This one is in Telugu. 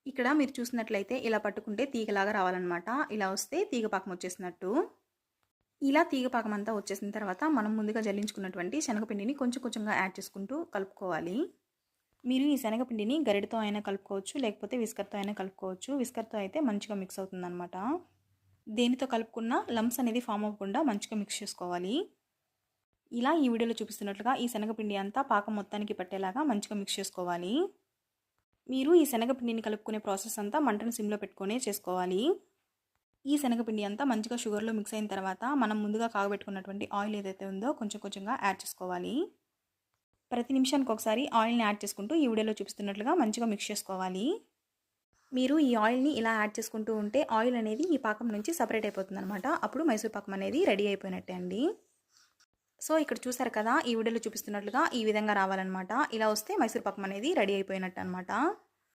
ఇక్కడ మీరు చూసినట్లయితే ఇలా పట్టుకుంటే తీగలాగా రావాలన్నమాట. ఇలా వస్తే తీగ పాకం వచ్చేసినట్టు. ఇలా తీగ పాకం అంతా వచ్చేసిన తర్వాత మనం ముందుగా జల్లించుకున్నటువంటి శనగపిండిని కొంచెం కొంచెంగా యాడ్ చేసుకుంటూ కలుపుకోవాలి. మీరు ఈ శనగపిండిని గరిటతో అయినా కలుపుకోవచ్చు, లేకపోతే విస్కర్తో అయినా కలుపుకోవచ్చు. విస్కర్తో అయితే మంచిగా మిక్స్ అవుతుందన్నమాట. దేనితో కలుపుకున్న లంప్స్ అనేది ఫామ్ అవ్వకుండా మంచిగా మిక్స్ చేసుకోవాలి. ఇలా ఈ వీడియోలో చూపిస్తున్నట్లుగా ఈ శనగపిండి అంతా పాకం మొత్తానికి పట్టేలాగా మంచిగా మిక్స్ చేసుకోవాలి. మీరు ఈ శనగపిండిని కలుపుకునే ప్రాసెస్ అంతా మంటను సిమ్లో పెట్టుకునే చేసుకోవాలి. ఈ శనగపిండి అంతా మంచిగా షుగర్లో మిక్స్ అయిన తర్వాత మనం ముందుగా కాగబెట్టుకున్నటువంటి ఆయిల్ ఏదైతే ఉందో కొంచెం కొంచెంగా యాడ్ చేసుకోవాలి. ప్రతి నిమిషానికి ఒకసారి ఆయిల్ని యాడ్ చేసుకుంటూ ఈ వీడియోలో చూపిస్తున్నట్లుగా మంచిగా మిక్స్ చేసుకోవాలి. మీరు ఈ ఆయిల్ని ఇలా యాడ్ చేసుకుంటూ ఉంటే ఆయిల్ అనేది ఈ పాకం నుంచి సపరేట్ అయిపోతుంది అనమాట. అప్పుడు మైసూర్ పాకం అనేది రెడీ అయిపోయినట్టే అండి. సో ఇక్కడ చూసారు కదా, ఈ వీడియోలో చూపిస్తున్నట్లుగా ఈ విధంగా రావాలన్నమాట. ఇలా వస్తే మైసూర్ పాకం అనేది రెడీ అయిపోయినట్టు అనమాట.